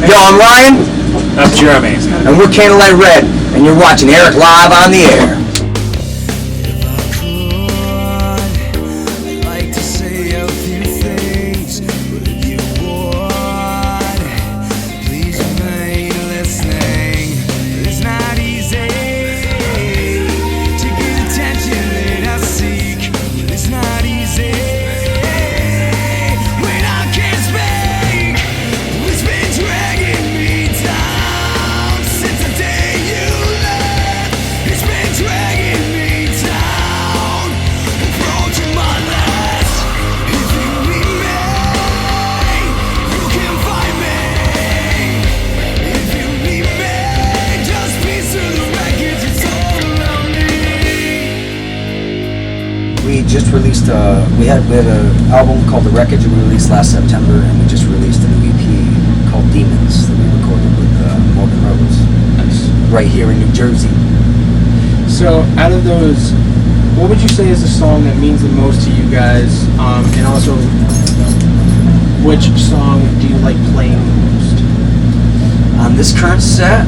Yo, I'm Ryan. That's Jeremy. And we're Candlelight Red, and you're watching Eric live on the air. We just released, we had an album called Wreckage we released last September, and we just released a new EP called Demons that we recorded with Morgan Rose. Nice. Right here in New Jersey. So, out of those, what would you say is the song that means the most to you guys? And also, which song do you like playing the most? On this current set,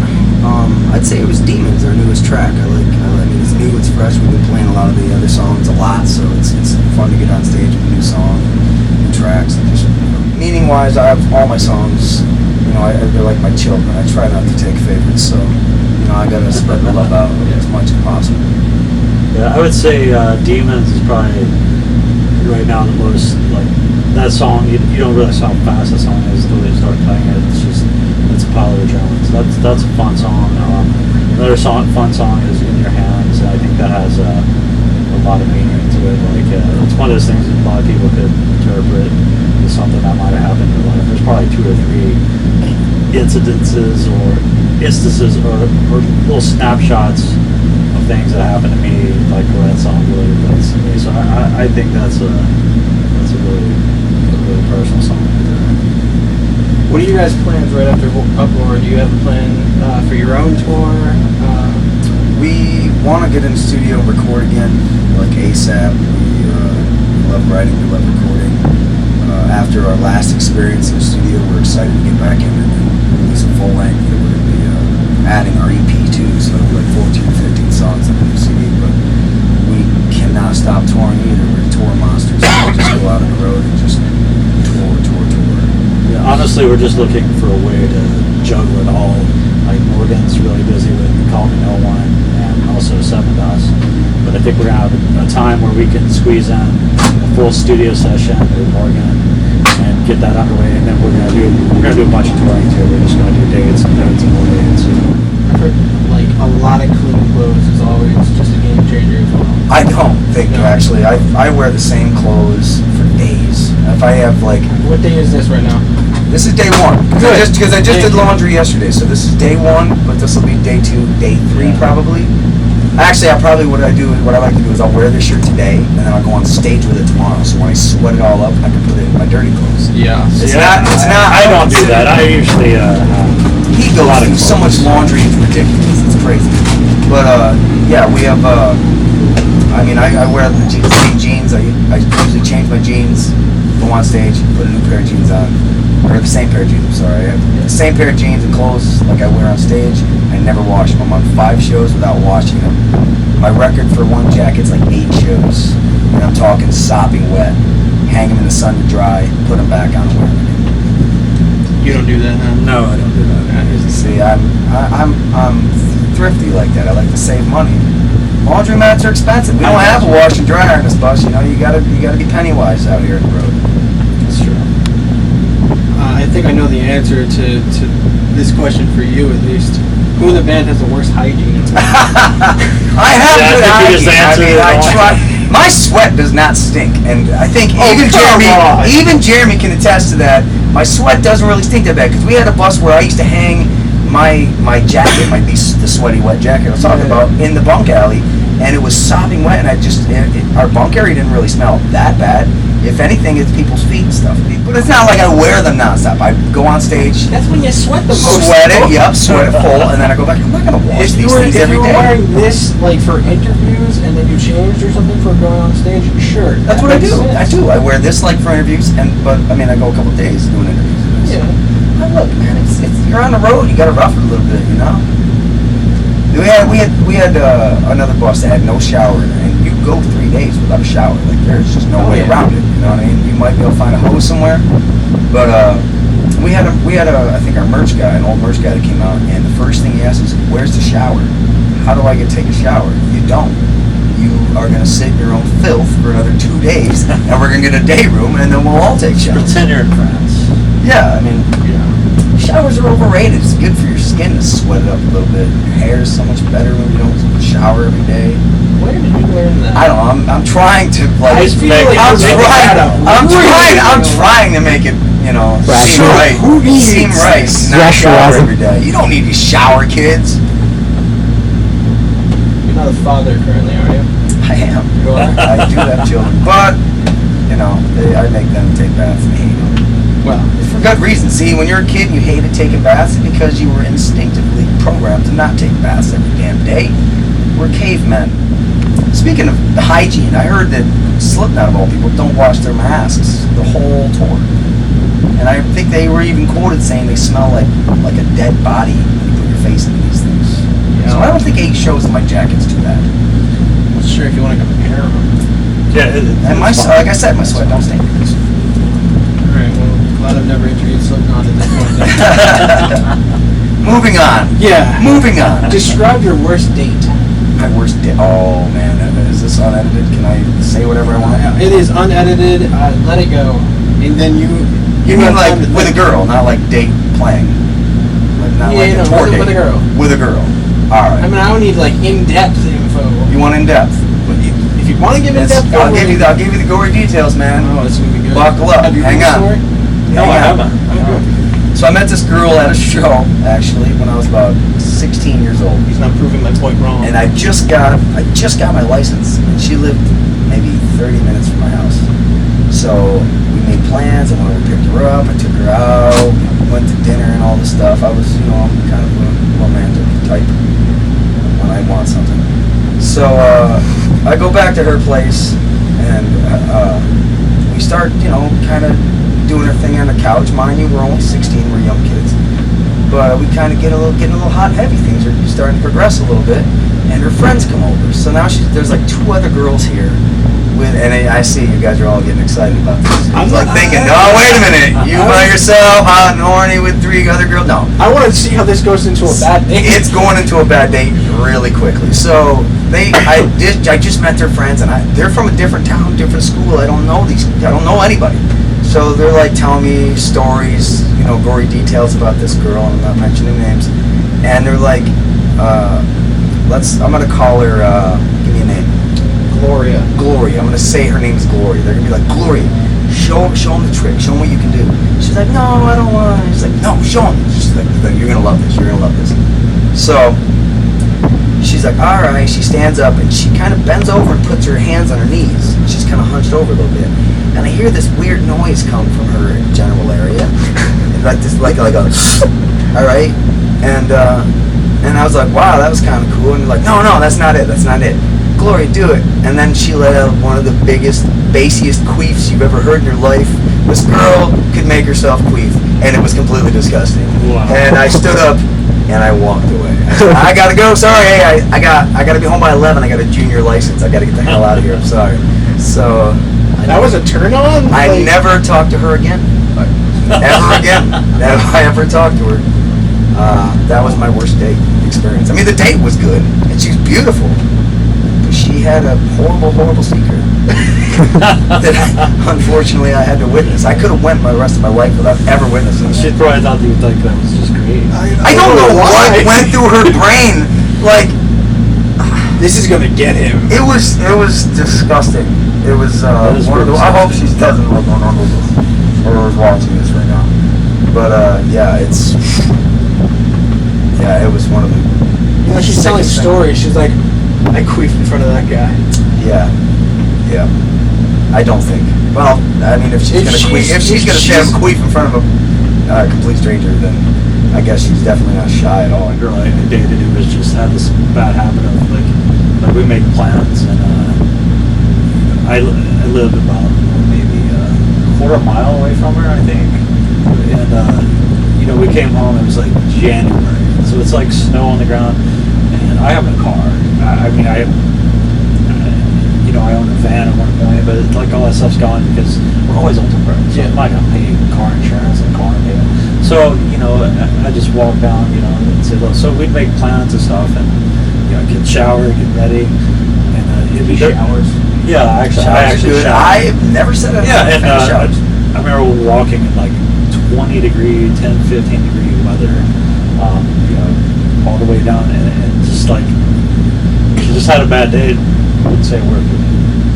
I'd say it was Demons, our newest track. I mean, it's new, it's fresh. We've been playing a lot of the other songs a lot, so it's fun to get on stage with a new song, new tracks. And just, meaning-wise, I have all my songs. They're like my children. I try not to take favorites, so I gotta spread the love out as much as possible. Yeah, I would say Demons is probably right now the most that song. You don't realize how fast that song is until they start playing it. It's a pile of adrenaline. So that's a fun song. Another fun song is In Your Hands. I think that has a lot of meaning to it. It's one of those things that a lot of people could interpret as something that might have happened in their life. There's probably 2 or 3 instances or little snapshots of things that happened to me, where that song really relates to me. So I think that's a really personal song right there. What are you guys' plans right after Uproar? Do you have a plan for your own tour? We want to get in the studio and record again, ASAP. We love writing, we love recording. After our last experience in the studio, we're excited to get back in and release a full length that we're going to be adding our EP to, so it'll be 14 or 15 songs on the new CD. But we cannot stop touring either. We're tour monsters. So we just go out on the road and just tour. Yeah, honestly, we're just looking for a way to juggle it all. Morgan's really busy with Call Me No One and also Seven Dust. But I think we're gonna have a time where we can squeeze in a full studio session with Morgan and get that underway. And then we're gonna do a bunch of touring too. We're just gonna do dates and dates and more dates. I've heard a lot of clean clothes is always just a game changer as well. I don't think actually. I wear the same clothes for days. If I have what day is this right now? This is day 1. Because I just did laundry yesterday, so this is day 1, but this will be day 2, day 3 probably. Actually, what I like to do is I'll wear this shirt today, and then I'll go on stage with it tomorrow. So when I sweat it all up, I can put it in my dirty clothes. Yeah. It's not. I don't do that. I usually. He goes through so much laundry, it's ridiculous. It's crazy. But yeah, we have. I wear the same jeans. I usually change my jeans, go on stage, put a new pair of jeans on. Or the same pair of jeans, I'm sorry. I have the same pair of jeans and clothes like I wear on stage. I never wash them. I'm on 5 shows without washing them. My record for one jacket's 8 shows. And I'm talking sopping wet. Hang them in the sun to dry, put them back on and wear them again. You don't do that, huh? No, I don't do that. See, I'm thrifty like that. I like to save money. Laundromats are expensive. We don't have a wash and dryer on this bus. You gotta be penny wise out here on the road. That's true. I think I know the answer to this question for you, at least. Who in the band has the worst hygiene? I have good hygiene. I try. My sweat does not stink, and I think even Jeremy can attest to that. My sweat doesn't really stink that bad, because we had a bus where I used to hang my jacket, the sweaty wet jacket I was talking about, in the bunk alley, and it was sopping wet, and our bunk area didn't really smell that bad. If anything, it's people's feet and stuff. But it's not like I wear them nonstop. I go on stage. That's when you sweat the most. Sweat it full, and then I go back. I'm not going to wash these things every day. If you were wearing this for interviews and then you changed or something for going on stage, sure. That's what I do. I wear this for interviews, but I go a couple days doing interviews. Yeah. I look, man, it's you're on the road. You got to rough it a little bit, you know. We had another bus that had no shower, and you go 3 days without a shower. Like there's just no way around it. You know what I mean? You might be able to find a hose somewhere, but we had I think our merch guy, an old merch guy that came out, and the first thing he asked is, "Where's the shower? How do I take a shower?" You don't. You are gonna sit in your own filth for another 2 days, and we're gonna get a day room, and then we'll all take showers. Pretend you're in France. Yeah, I mean, showers are overrated. It's good for your skin to sweat it up a little bit. Your hair is so much better when you don't shower every day. Where did you learn that? I don't know. I'm trying to like. I feel like I'm trying to make it, you know, seem right. Seem right. Not shower every day. You don't need to shower, kids. You're not a father currently, are you? I am. You are? I do have children, but you know, I make them take baths and hate them. Well, For good reason. See, when you're a kid and you hated taking baths, it's because you were instinctively programmed to not take baths every damn day. We're cavemen. Speaking of the hygiene, I heard that Slipknot, of all people, don't wash their masks the whole tour. And I think they were even quoted saying they smell like a dead body when you put your face into these things. Yeah. So I don't think 8 shows in my jacket's too bad. I'm not sure if you want to compare them. Yeah, And like I said, my sweat don't stink. Alright, well, glad I've never interviewed Slipknot at this point. Moving on. Yeah. Moving on. Describe your worst date. My worst day. Oh man, is this unedited? Can I say whatever I want? It is unedited. Let it go. And then you You mean have like time to with a think. girl, not like date playing? Like not like a tour date. with a girl. With a girl. All right. I mean, I don't need like in-depth info. You want in depth? If you want to give in-depth, I'll give you the gory details, man. Oh, it's gonna be good. Buckle up. Have you Hang heard the on. story? No, I haven't. So I met this girl at a show actually when I was about 16 years old. He's not proving my point wrong. And I just got my license, and she lived maybe 30 minutes from my house. So we made plans. I went over and picked her up. I took her out. We went to dinner and all this stuff. I was, I'm kind of a romantic type when I want something. So I go back to her place, and we start, kind of doing her thing on the couch. Mind you, we're only 16. We're young kids. But we kind of getting a little hot and heavy. Things are starting to progress a little bit, and her friends come over. So now there's like 2 other girls here, and I see you guys are all getting excited about this. I'm like thinking, no, wait a minute, you by yourself, hot and horny with 3 other girls? No, I want to see how this goes into a bad date. it's going into a bad date really quickly. So I just met their friends, and they're from a different town, different school. I don't know anybody. So they're like telling me stories, gory details about this girl, and I'm not mentioning names. And they're like, I'm gonna call her. Give me a name. Gloria. Gloria. I'm gonna say her name is Gloria. They're gonna be like, Gloria, show them the trick. Show them what you can do. She's like, no, I don't want. She's like, no, show them. She's like, you're gonna love this. You're gonna love this. So she's like, all right. She stands up and she kind of bends over and puts her hands on her knees. She's kind of hunched over a little bit. And I hear this weird noise come from her general area, like this, like a, all right, and I was like, wow, that was kind of cool. And they're like, no, that's not it, Gloria, do it. And then she let out one of the biggest, bassiest queefs you've ever heard in your life. This girl could make herself queef, and it was completely disgusting. Wow. And I stood up and I walked away. I said, I gotta go. Sorry, hey, I gotta be home by 11. I got a junior license. I gotta get the hell out of here. I'm sorry. So. That was a turn on? I never talked to her again. Ever again. Never I ever talked to her. That was my worst date experience. I mean, the date was good, and she's beautiful. But she had a horrible, horrible secret that unfortunately I had to witness. I could have went the rest of my life without ever witnessing She it. probably thought you would think that was just great. I don't know what went through her brain. Like, This is gonna get him. it was disgusting. It was one of the. I hope she doesn't look on this or is watching this right now. But it was one of the. She's telling stories. She's like, I queefed in front of that guy. Yeah. I don't think. Well, I mean, if she's gonna stand up queef in front of a complete stranger, then I guess she's definitely not shy at all. A girl I dated who was just had this bad habit of like we make plans, and I lived about maybe a quarter mile away from her, I think, and we came home. It was like January, so it's like snow on the ground, and I have a car. I mean, I own a van at one point, but it's like all that stuff's gone because we're always ultra broke. So I'm not gonna pay car insurance and car payment. So I just walk down, and say, look. So we'd make plans and stuff, and get showered, get ready, and it'd be Showers. Yeah, I actually shower. I've never said that. Yeah, and showers. I remember walking in like 20 degree, 10, 15 degree weather, all the way down, and just like she just had a bad day. Wouldn't say a word to me.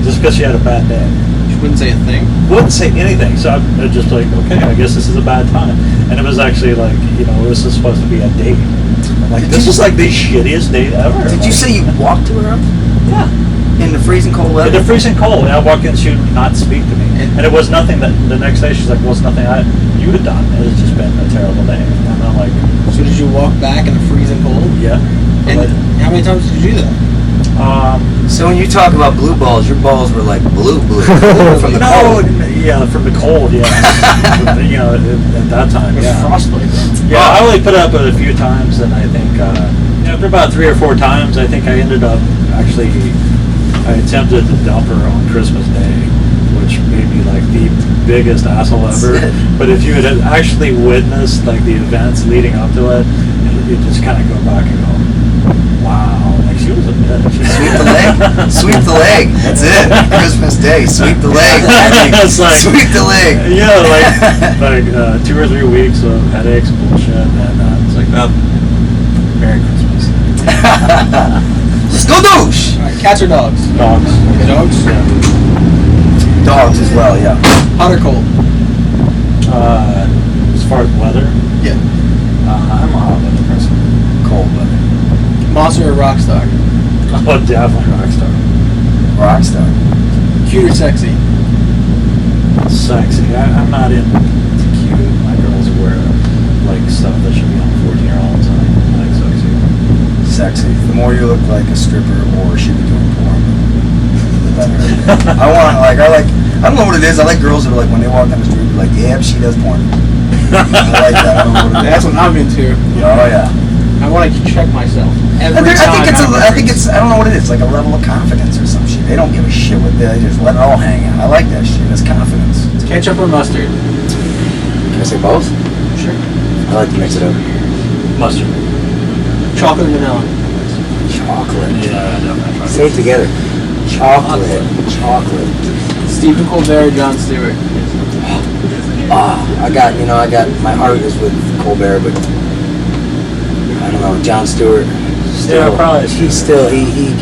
Just because she had a bad day. She wouldn't say a thing. Wouldn't say anything. So I'm just like, okay, I guess this is a bad time. And it was actually like, it was supposed to be a date. I'm like, this is like the shittiest date ever. Did you say you walked to her house? Yeah. In the freezing cold weather? In the freezing cold. And I walked in, she would not speak to me. And it was nothing that, the next day she's like, well, it's nothing you had done. It's just been a terrible day. And I'm like, So did you walk back in the freezing cold? yeah. And how many times did you do that? So when you talk about blue balls, your balls were like blue from the cold. Yeah, from the cold, yeah. At that time, yeah. Frostbite. Yeah, I only put it up a few times, and I think after about 3 or 4 times, I think I ended up I attempted to dump her on Christmas Day, which made me like the biggest asshole ever. But if you had actually witnessed like the events leading up to it, you just kind of go back and go, wow, like she was a bitch. Sweep the leg. Sweep the leg. That's it. Christmas Day. Sweep the leg. It's like, sweep the leg. Yeah, like 2 or 3 weeks of headaches, bullshit, and it's like, oh, Merry Christmas. Skadoosh! All right, cats or dogs? Dogs. Dogs? Yeah. Dogs as well, yeah. Hot or cold? As far as weather, Yeah. I'm a hot weather person. Cold weather. Monster or rockstar? Oh, definitely Rockstar. Rockstar. Cute or sexy? Sexy. I'm not into cute. My girls wear like stuff that should be on 14-year-olds. I like sexy. Sexy. The more you look like a stripper or should be doing porn, the better. I don't know what it is. I like girls that are like, when they walk down the street, they're like, yeah, she does porn. I like that. I don't know what it is. That's what I'm into. Oh, yeah. I want to check myself every I time. think it's I don't know what it is, like a level of confidence or some shit. They don't give a shit what they just let it all hang out. I like that shit. That's confidence. Ketchup or mustard? Can I say both? Sure. I like to mix it up. Mustard. Chocolate or vanilla? Chocolate. Yeah, definitely. Say it together. Chocolate. Stephen Colbert or Jon Stewart? I got my heart is with Colbert, but I don't know, Jon Stewart. Yeah, probably. He's still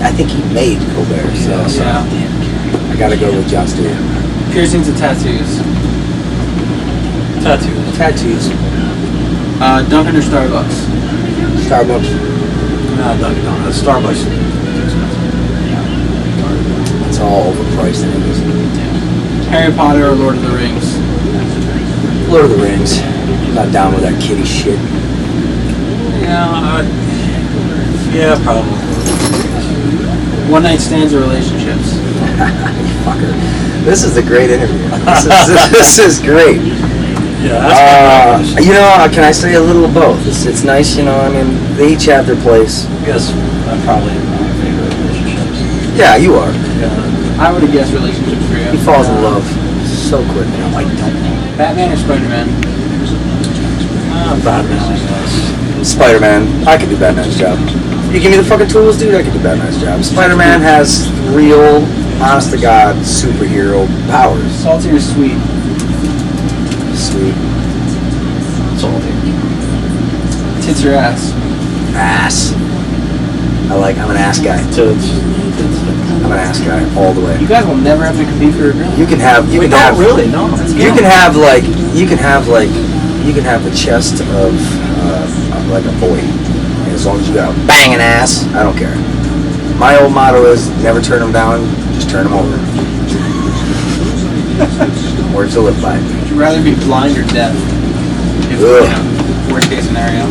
I think he made Colbert, so Yeah. I gotta go with Jon Stewart. Piercings or tattoos? Tattoos. Dunkin' or Starbucks? Starbucks. No, Dunkin' Donuts. Starbucks. It's all overpriced anyways. Harry Potter or Lord of the Rings? Lord of the Rings. I'm not down with that kitty shit. Yeah, probably. One night stands or relationships? Fucker. This is a great interview. This is great. Yeah, that's my Can I say a little of both? It's nice, I mean, they each have their place. I guess I'm probably in my favorite relationships. Yeah, you are. Yeah. I would have guessed relationships for you. He falls in love so quick. I'm like, Batman or Spider-Man? Batman, I guess. Spider-Man. I could do Batman's job. You give me the fucking tools, dude, I could do Batman's job. Spider-Man has real, honest-to-God superhero powers. Salty or sweet? Sweet. Salty. Tits or ass? Ass. I'm an ass guy. I'm an ass guy all the way. You guys will never have to compete for a girl. You can have the chest of like a boy. And as long as you got a banging ass, I don't care. My old motto is never turn them down, just turn them over. Words to live by. Would you rather be blind or deaf? If, worst case scenario.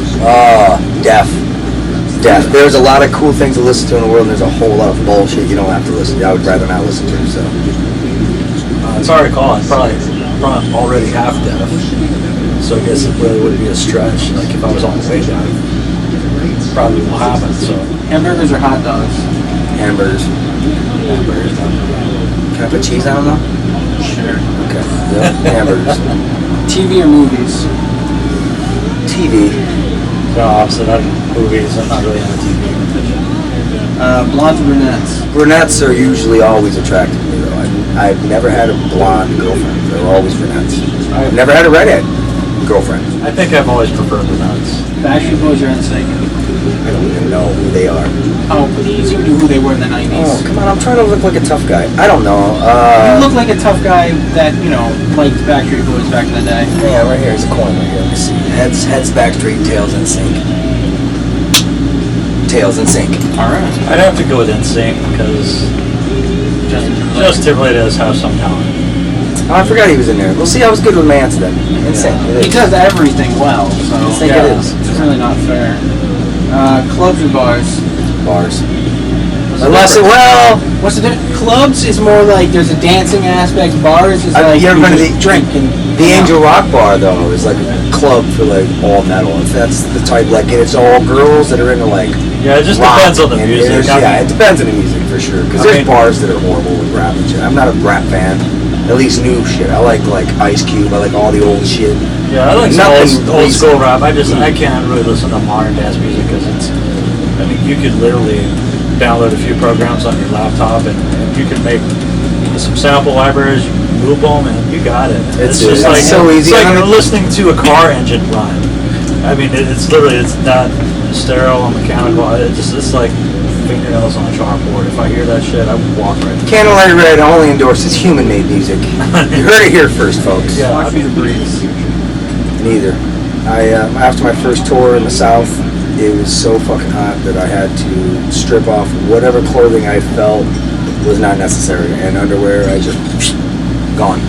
Deaf. There's a lot of cool things to listen to in the world, and there's a whole lot of bullshit you don't have to listen to. I would rather not listen to, so. It's hard to call. I'm probably already half deaf. So I guess it really wouldn't be a stretch. Like if I was on the way down, it probably will happen. So Hamburgers or hot dogs? Hamburgers. hamburgers. Can I put cheese on them though? Sure. Okay. Yep. Hamburgers. TV or movies? TV. The opposite. I'm movies. I'm not really into TV. Blondes or brunettes? Brunettes are usually always attractive to me though. I've never had a blonde girlfriend. They're always brunettes. I've never had a redhead girlfriend. I think I've always preferred the nuts. Backstreet Boys or NSYNC? I don't even know who they are. Oh, please, you knew who they were in the 90s. Oh, come on, I'm trying to look like a tough guy. I don't know. You look like a tough guy that, liked Backstreet Boys back in the day. Yeah, right here. There's a coin right here. Let me see. Heads Backstreet, tails in sync. Tails in sync. Alright. I'd have to go with NSYNC because Justin Timberlake does have some talent. Oh, I forgot he was in there. Well, see, I was good with my answer then. In sync. It He is. does everything well, so I think Yeah. it is. it's really not fair. Clubs or bars? Bars. What's the Unless it, difference? well, What's the difference? Clubs is more like there's a dancing aspect. Bars is like you ever been to just drink and the Angel Rock Bar though is like a club for like all metal. If that's the type, like it's all girls that are into like Yeah, it just rock, depends on the and music. there's- I Yeah, mean- it depends on the music for sure. Because I there's mean- bars that are horrible with rap and shit. I'm not a rap fan. At least new shit. I like Ice Cube. I like all the old shit. Yeah, I like some Nothing old school recent. rap. I can't really listen to modern dance music because I mean, you could literally download a few programs on your laptop and you can make some sample libraries, you can loop them, and you got it. It's just like so easy. It's like I you're mean- listening to a car engine run. I mean, it's literally it's not stereo or mechanical. It's like fingernails on a chalkboard. If I hear that shit, I would walk right. Candlelight Red only endorses human-made music. You heard it here first, folks. Yeah, coffee or breeze. Neither. After my first tour in the South, it was so fucking hot that I had to strip off whatever clothing I felt was not necessary, and underwear I just gone.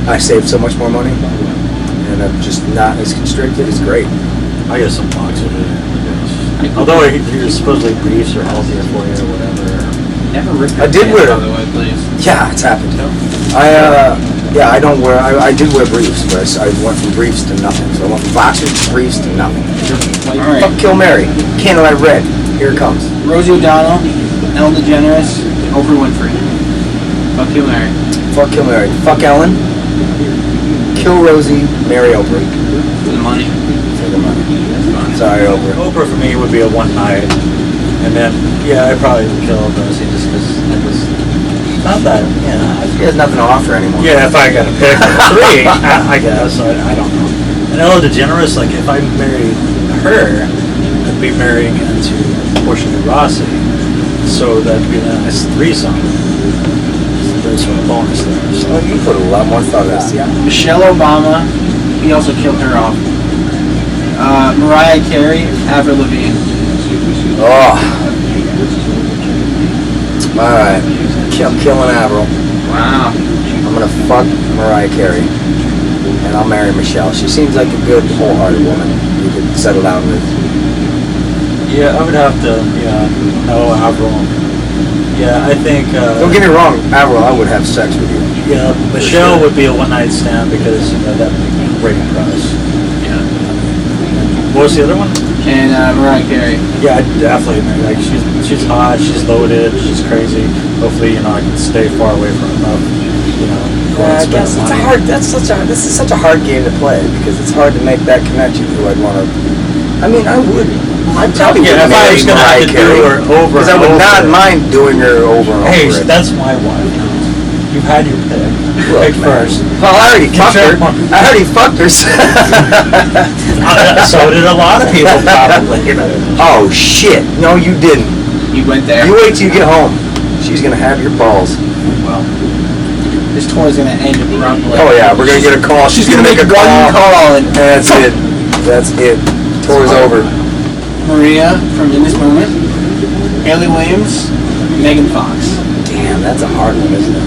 I saved so much more money, and I'm just not as constricted. It's great. I guess some boxers. Although you're supposedly briefs are healthier for you or whatever. Never rip I did wear- by the way, please. Yeah, it's happened. I don't wear. I did wear briefs, but I went from briefs to nothing. So I went from boxers to briefs to nothing. Alright. Fuck Kill Mary, Candlelight Red. Here it comes. Rosie O'Donnell, Ellen DeGeneres, Oprah Winfrey. Fuck you, Mary. Fuck Kill Mary. Fuck Ellen. Kill Rosie. Marry Oprah. For the money. For the money. That's fine. Sorry, Oprah. Oprah for me would be a one night, and then I probably would kill Rosie just because it was not that. She has nothing to offer anymore. Yeah, if I got to pick three, I guess I don't know. And Ellen DeGeneres, like if I married her, I'd be marrying into Portia de Rossi, so that'd be a nice threesome. There's sort of bonus there. So. Oh, you put a lot more thought into this. Yeah. Michelle Obama, he also killed her off. Mariah Carey, Avril Lavigne. Oh. All right. Killing Avril. Wow. I'm gonna fuck Mariah Carey, and I'll marry Michelle. She seems like a good, wholehearted woman you could settle down with. Yeah, I would have to. No, Avril. Yeah, I think. Don't get me wrong, Avril, I would have sex with you. Yeah, Michelle would be a one-night stand because that would be a great price. Yeah. What was the other one? And Mariah Carey. Yeah, I'd definitely. Like she's hot, she's loaded, she's crazy. Hopefully, I can stay far away from enough. Go and I spend guess it's a money. hard. This is such a hard game to play because it's hard to make that connection. Who I'd want to. I mean, I would. I probably would Yeah, if I marry was gonna have Mariah to Carey do her over because I and would not over. mind doing her over and Hey, over. that's my wife. You've had your pick. You Look, pick man. first. Well, I already fucked her. I already fucked her. So did a lot of people probably. Oh shit! No, you didn't. You went there. You wait till you get home. She's gonna have your balls. Well, this tour is gonna end abruptly. Oh yeah, we're gonna get a call. She's gonna make a one call and That's it. That's it. Tour's over. Maria from In This Moment, Haley Williams, Megan Fox. Damn, that's a hard one, isn't it?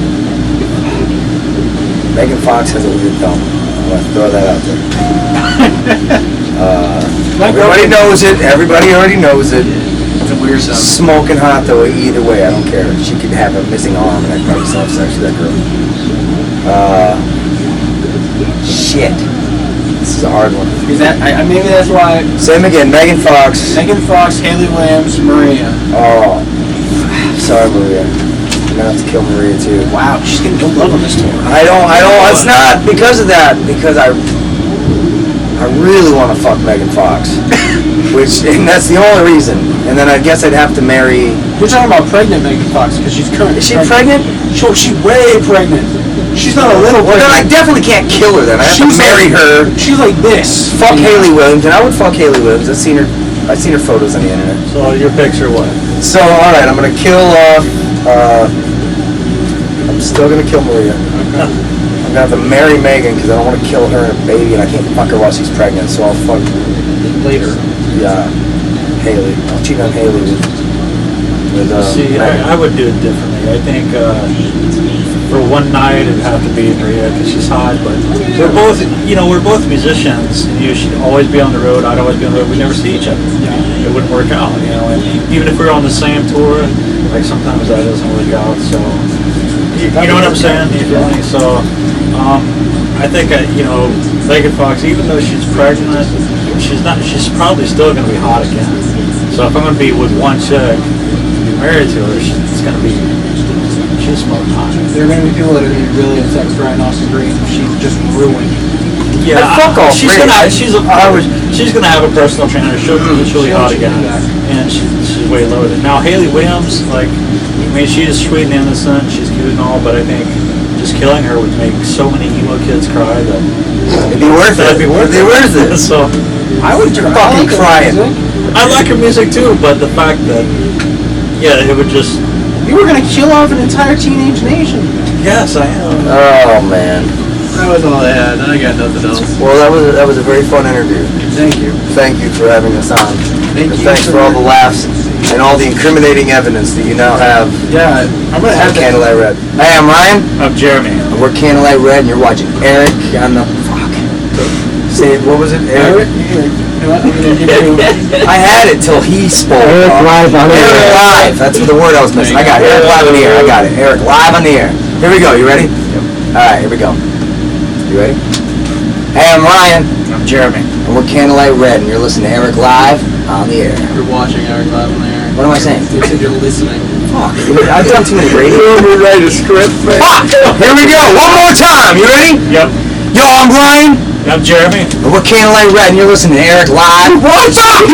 Megan Fox has a weird thumb. I'm gonna throw that out there. Everybody knows it. Everybody already knows it. It's a weird song. Smoking hot though. Either way, I don't care. She could have a missing arm, and I'd probably still have sex with that girl. Shit. This is a hard one. Is that maybe that's why Same again, Megan Fox. Megan Fox, Haley Williams, Maria. Oh, sorry, Maria. I'm gonna have to kill Maria too. Wow, she's getting no love on this tour. I don't. It's not because of that. Because I really want to fuck Megan Fox, and that's the only reason. And then I guess I'd have to marry. You're talking about pregnant Megan Fox because she's currently. Is she pregnant? She's way pregnant. She's not a little. Well, then I definitely can't kill her. Then I have to marry her. She's like this. Fuck Haley Williams, and I would fuck Haley Williams. I've seen her photos on the internet. So your picks are what? So all right, I'm gonna kill. I'm still gonna kill Maria. I'm gonna have to marry Megan because I don't want to kill her and her baby, and I can't fuck her while she's pregnant. So I'll fuck Later. Yeah, Haley. I'll cheat on Haley with See, Megan. I would do it differently. I think for one night it'd have to be Maria because she's hot, but we're both, we're both musicians. She'd always be on the road. I'd always be on the road. We never see each other. It wouldn't work out, And even if we were on the same tour, like sometimes that doesn't work out. So you know what I'm saying? You feel me? So I think Megan Fox, even though she's pregnant, she's not. She's probably still going to be hot again. So if I'm going to be with one chick, be married to her, it's going to be. She's smoking hot. There are going to be people that are going to be really upset with Brian Austin Green. She's just ruined. Yeah, fuck off. she's Green. gonna have a personal trainer. She'll be hot again, and she's way loaded. Now Haley Williams, she's sweet and innocent. She's cute and all, but I think just killing her would make so many emo kids cry that It'd be worth it. It'd be worth it. So I would fucking crying. I like her music too, but the fact that it would just. You were going to kill off an entire teenage nation. Yes, I am. Oh man. That was all I had. I got nothing else. Well, that was a very fun interview. Thank you. Thank you for having us on. Thank you. Thanks for all the laughs and all the incriminating evidence that you now have. Yeah, I'm going to have Candlelight Red. Hey, I'm Ryan. I'm Jeremy. And we're Candlelight Red, and you're watching Eric on the fuck. Say it. What was it? Eric. I had it till he spoke. Eric Live on Eric air. Live. That's the word I was missing. I got it. Eric Live on the air. I got it. Eric Live on the air. Here we go. You ready? Yep. All right. Here we go. You ready? Hey, I'm Ryan. I'm Jeremy. And we're Candlelight Red, and you're listening to Eric Live on the air. You're watching Eric Live on the air. What am I saying? You said you're listening. Fuck. I've done too many radio. You write a script, man. Fuck! Here we go. One more time. You ready? Yep. Yo, I'm Ryan. I'm Jeremy. And we're Candlelight Red, and you're listening to Eric Live. What's up?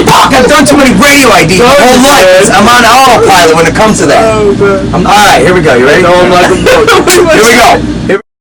Fuck, I've done too many radio IDs my whole life. I'm on autopilot when it comes to that. All right, here we go. You ready? No, I'm like a boat. Here we go.